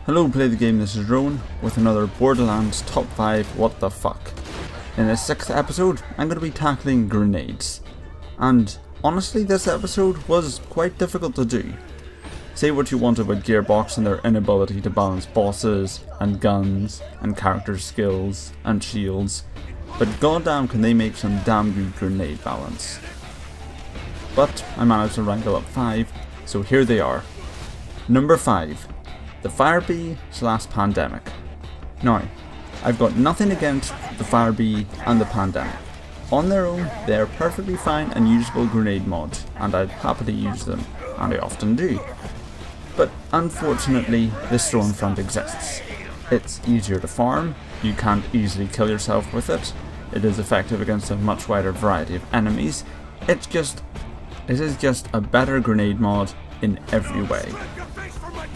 Hello Play the Game, this is Rowan with another Borderlands Top 5 What the Fuck. In this 6th episode, I'm going to be tackling grenades. And honestly, this episode was quite difficult to do. Say what you want about Gearbox and their inability to balance bosses, and guns, and character skills, and shields, but goddamn can they make some damn good grenade balance. But I managed to wrangle up 5, so here they are. Number 5. The Firebee/Pandemic. Now, I've got nothing against the Firebee and the Pandemic. On their own, they are perfectly fine and usable grenade mods, and I'd happily use them, and I often do. But unfortunately, the Stormfront exists. It's easier to farm, you can't easily kill yourself with it, it is effective against a much wider variety of enemies, it is just a better grenade mod in every way.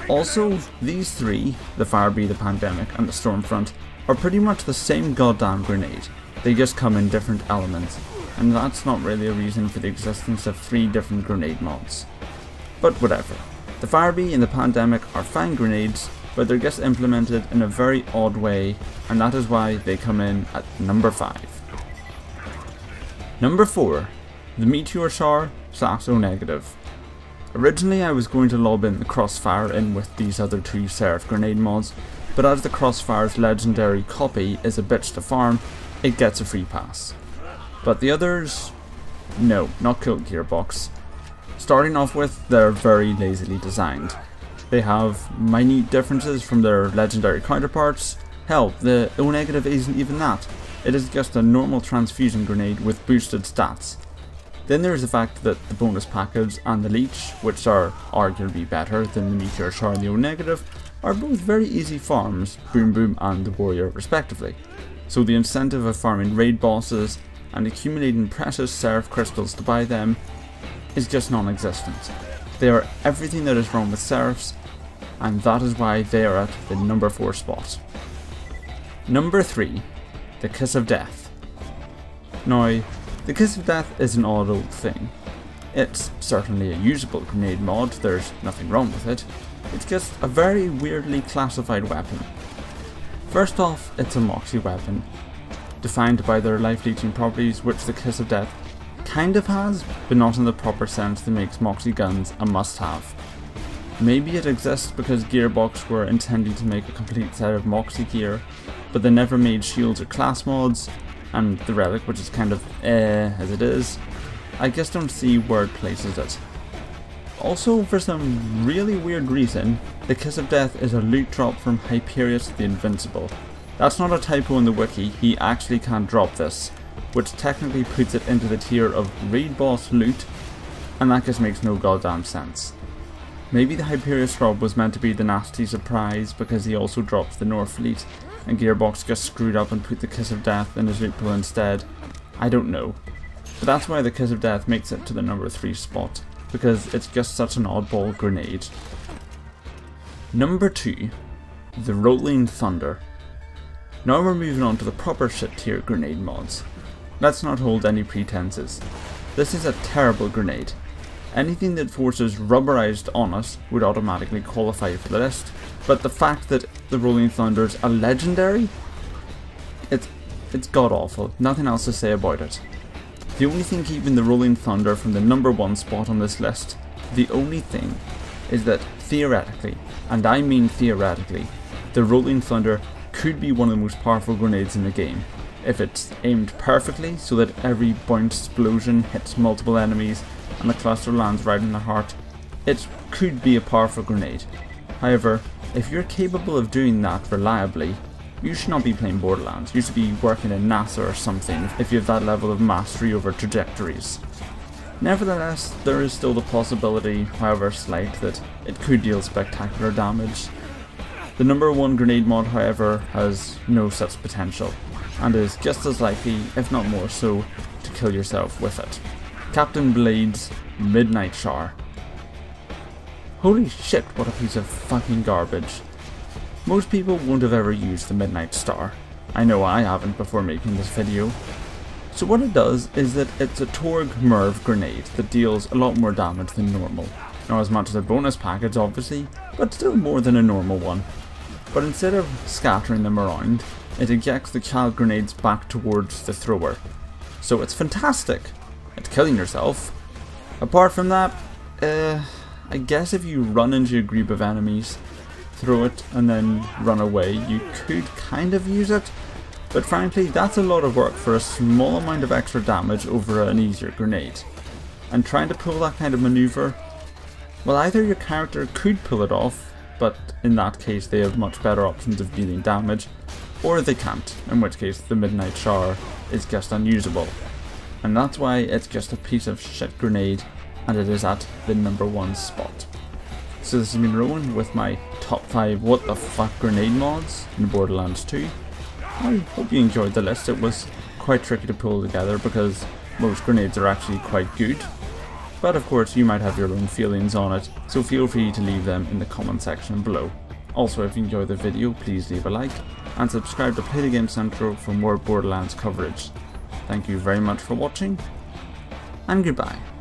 Also, these three, the Firebee, the Pandemic and the Stormfront, are pretty much the same goddamn grenade. They just come in different elements, and that's not really a reason for the existence of 3 different grenade mods. But whatever. The Firebee and the Pandemic are fine grenades, but they're just implemented in a very odd way, and that is why they come in at number 5. Number 4. The Meteor Charstar/O-. Originally I was going to lob in the Crossfire in with these other 2 Seraph grenade mods, but as the Crossfire's legendary copy is a bitch to farm, it gets a free pass. But the others? No, not cool, Gearbox. Starting off with, they're very lazily designed. They have minute differences from their legendary counterparts. Hell, the O- isn't even that. It is just a normal transfusion grenade with boosted stats. Then there is the fact that the bonus package and the leech, which are arguably better than the Meteor Char and the O-, are both very easy farms, Boom Boom and the Warrior respectively. So the incentive of farming raid bosses and accumulating precious Seraph crystals to buy them is just non-existent. They are everything that is wrong with Seraphs, and that is why they are at the number 4 spot. Number 3. The Kiss of Death. Now, the Kiss of Death is an odd old thing. It's certainly a usable grenade mod, there's nothing wrong with it. It's just a very weirdly classified weapon. First off, it's a Moxie weapon, defined by their life leeching properties, which the Kiss of Death kind of has, but not in the proper sense that makes Moxie guns a must-have. Maybe it exists because Gearbox were intending to make a complete set of Moxie gear, but they never made shields or class mods, and the relic, which is kind of as it is. I just don't see where it places it. Also, for some really weird reason, the Kiss of Death is a loot drop from Hyperius the Invincible. That's not a typo in the wiki, he actually can't drop this, which technically puts it into the tier of raid boss loot, and that just makes no goddamn sense. Maybe the Hyperius drop was meant to be the nasty surprise because he also drops the North Fleet, and Gearbox just screwed up and put the Kiss of Death in his loot pool instead. I don't know. But that's why the Kiss of Death makes it to the number 3 spot, because it's just such an oddball grenade. Number 2. The Rolling Thunder. Now we're moving on to the proper shit tier grenade mods. Let's not hold any pretenses. This is a terrible grenade. Anything that forces rubberized on us would automatically qualify for the list, but the fact that the Rolling Thunder's a legendary? It's god awful, nothing else to say about it. The only thing keeping the Rolling Thunder from the number 1 spot on this list, the only thing, is that theoretically, and I mean theoretically, the Rolling Thunder could be one of the most powerful grenades in the game. If it's aimed perfectly so that every bounce explosion hits multiple enemies and the cluster lands right in the heart, it could be a powerful grenade. However, if you're capable of doing that reliably, you should not be playing Borderlands, you should be working in NASA or something if you have that level of mastery over trajectories. Nevertheless, there is still the possibility, however slight, that it could deal spectacular damage. The number 1 grenade mod, however, has no such potential, and is just as likely, if not more so, to kill yourself with it. Captain Blade's Midnight Char. Holy shit, what a piece of fucking garbage. Most people won't have ever used the Midnight Star. I know I haven't before making this video. So what it does is that it's a Torg Merv grenade that deals a lot more damage than normal. Not as much as a bonus package obviously, but still more than a normal one. but instead of scattering them around, it ejects the child grenades back towards the thrower. So it's fantastic at killing yourself. Apart from that, I guess if you run into a group of enemies, throw it and then run away, you could kind of use it. But frankly, that's a lot of work for a small amount of extra damage over an easier grenade. And trying to pull that kind of maneuver, well, either your character could pull it off, but in that case they have much better options of dealing damage, or they can't, in which case the Midnight Char is just unusable. And that's why it's just a piece of shit grenade, and it is at the #1 spot. So this has been Rowan with my top 5 what the fuck grenade mods in Borderlands 2. I hope you enjoyed the list. It was quite tricky to pull together because most grenades are actually quite good. But of course you might have your own feelings on it, so feel free to leave them in the comment section below. Also, if you enjoyed the video, please leave a like and subscribe to PLAYtheGAMEcentral for more Borderlands coverage. Thank you very much for watching, and goodbye.